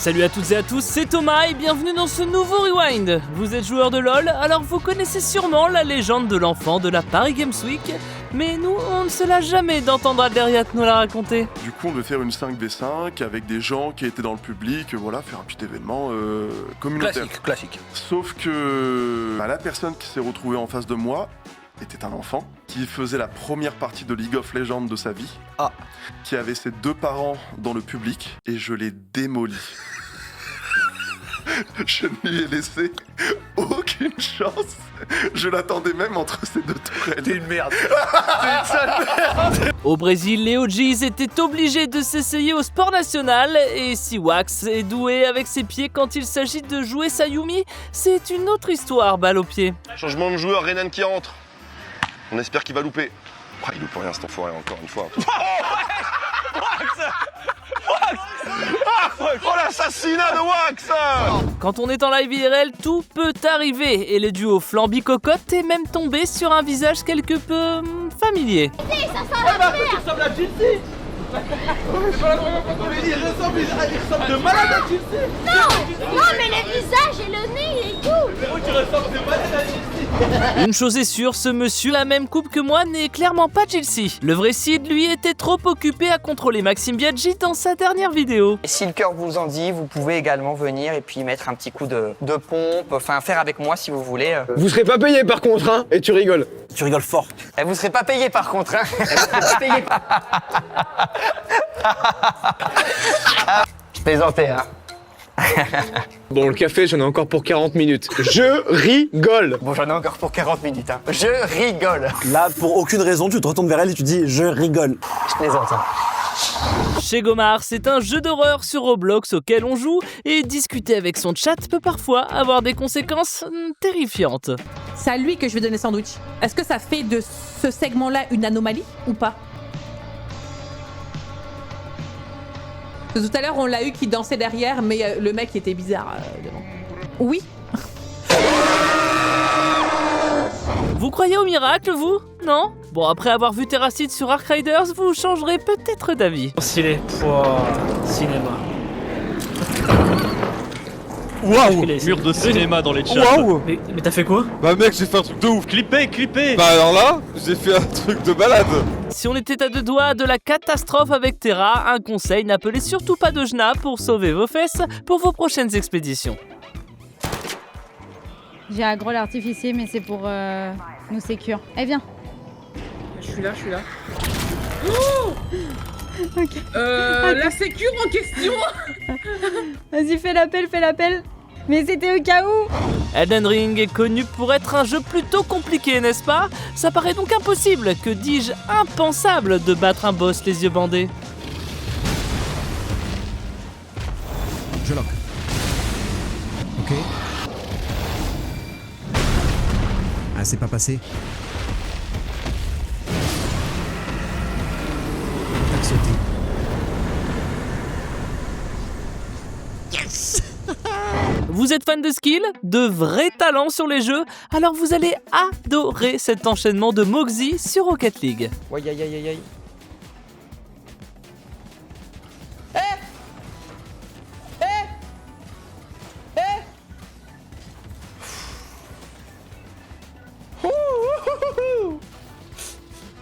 Salut à toutes et à tous, c'est Thomas et bienvenue dans ce nouveau Rewind. Vous êtes joueur de LoL, alors vous connaissez sûrement la légende de l'enfant de la Paris Games Week, mais nous, on ne se lasse jamais d'entendre Alderiat nous la raconter. Du coup, on devait faire une 5v5 avec des gens qui étaient dans le public, voilà, faire un petit événement communautaire. Classique. Sauf que la personne qui s'est retrouvée en face de moi était un enfant qui faisait la première partie de League of Legends de sa vie, qui avait ses deux parents dans le public, et je l'ai démoli. Je ne lui ai laissé aucune chance. Je l'attendais même entre ces deux tourelles. T'es une merde. T'es une sale merde. Au Brésil, les OGs étaient obligés de s'essayer au sport national, et si Wax est doué avec ses pieds quand il s'agit de jouer Sayumi, c'est une autre histoire, balle au pied. Changement de joueur, Renan qui entre. On espère qu'il va louper. Il loupe rien cet enfoiré encore une fois. Oh l'assassinat de Wax! Quand on est en live IRL, tout peut arriver, et les duos Flamby-Cocotte est même tombé sur un visage quelque peu familier. Non, mais le visage et le nez et tout. Une chose est sûre, ce monsieur, la même coupe que moi, n'est clairement pas Chelsea. Le vrai Sid, lui, était trop occupé à contrôler Maxime Biaggi dans sa dernière vidéo. Si le cœur vous en dit, vous pouvez également venir et puis mettre un petit coup de pompe, enfin faire avec moi si vous voulez. Vous serez pas payé par contre, hein, et tu rigoles. Tu rigoles fort. Et vous serez pas payé par contre, hein. Vous serez pas payé. Je plaisantais, hein. Bon, le café, j'en ai encore pour 40 minutes. Je rigole. Bon, j'en ai encore pour 40 minutes, hein. Je rigole. Là, pour aucune raison, tu te retournes vers elle et tu dis « je rigole ». Je plaisante, hein. Chez Gomar, c'est un jeu d'horreur sur Roblox auquel on joue, et discuter avec son chat peut parfois avoir des conséquences terrifiantes. C'est à lui que je vais donner sandwich. Est-ce que ça fait de ce segment-là une anomalie ou pas? Parce que tout à l'heure, on l'a eu qui dansait derrière, mais le mec était bizarre devant. Oui. Vous croyez au miracle, vous? Non? Bon, après avoir vu Terracid sur Ark Riders, vous changerez peut-être d'avis. Stylé. Cinéma. Waouh! Mur de cinéma dans les chats. Waouh! Mais t'as fait quoi? Bah mec, j'ai fait un truc de ouf. Clippé! Bah alors là, j'ai fait un truc de balade. Si on était à deux doigts de la catastrophe avec Terra, un conseil, n'appelez surtout pas de Jna pour sauver vos fesses pour vos prochaines expéditions. J'ai un gros l'artificier, mais c'est pour nous sécure. Eh viens. Je suis là. Oh ok. La sécure en question. Vas-y, fais l'appel. Mais c'était au cas où. Elden Ring est connu pour être un jeu plutôt compliqué, n'est-ce pas? Ça paraît donc impossible, que dis-je impensable, de battre un boss les yeux bandés. Je lock. Ok. Ah, c'est pas passé. Tac sauté. Yes. Vous êtes fan de skill, de vrais talents sur les jeux, alors vous allez adorer cet enchaînement de Moxie sur Rocket League. Aïe.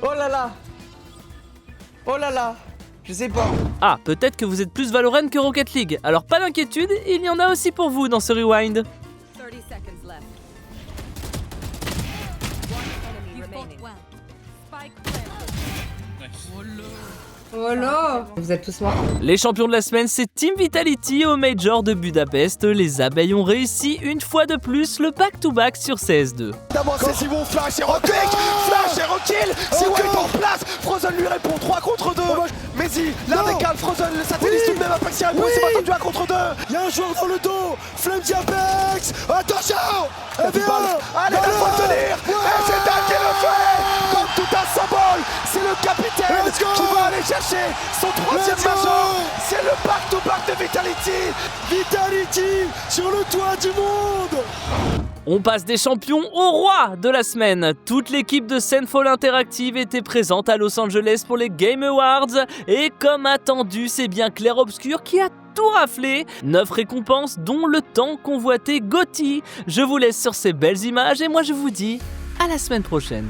Oh là là. Je sais pas. Ah, peut-être que vous êtes plus Valorant que Rocket League, alors pas d'inquiétude, il y en a aussi pour vous dans ce Rewind. 30 seconds left. Oh là. Vous êtes tous morts. Les champions de la semaine, c'est Team Vitality au Major de Budapest. Les abeilles ont réussi une fois de plus le back-to-back sur CS2. D'abord, c'est Simon, flash et rekill. Flash et rekill. Simon est en place. Frozen lui répond 3 contre 2. Messi, l'un décale. Frozen, le satellite tout de même. Apex y répond. C'est pas tendu 1 contre 2. Il y a un joueur dans le dos. Flames Apex. Attention. Allez, il faut le tenir. Et c'est Dan qui le fait. Comme tout un sabot. LOL. C'est le capitaine qui va aller chercher son 3e major. C'est le back-to-back de Vitality. Vitality sur le toit du monde. On passe des champions au roi de la semaine. Toute l'équipe de Senfall Interactive était présente à Los Angeles pour les Game Awards. Et comme attendu, c'est bien Clair Obscur qui a tout raflé. 9 récompenses dont le tant convoité GOTY. Je vous laisse sur ces belles images et moi je vous dis à la semaine prochaine.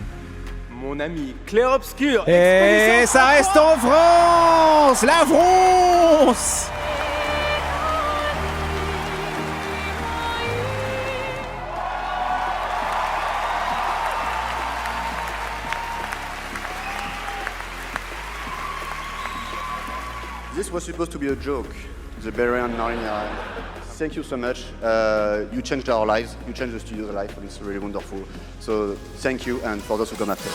Mon ami Clair Obscur. Et ça reste en France. La France. This was supposed to be a joke. The Barbarian Marina. Thank you so much. You changed our lives. You changed the studio's life, and it's really wonderful. So thank you, and for those who come after.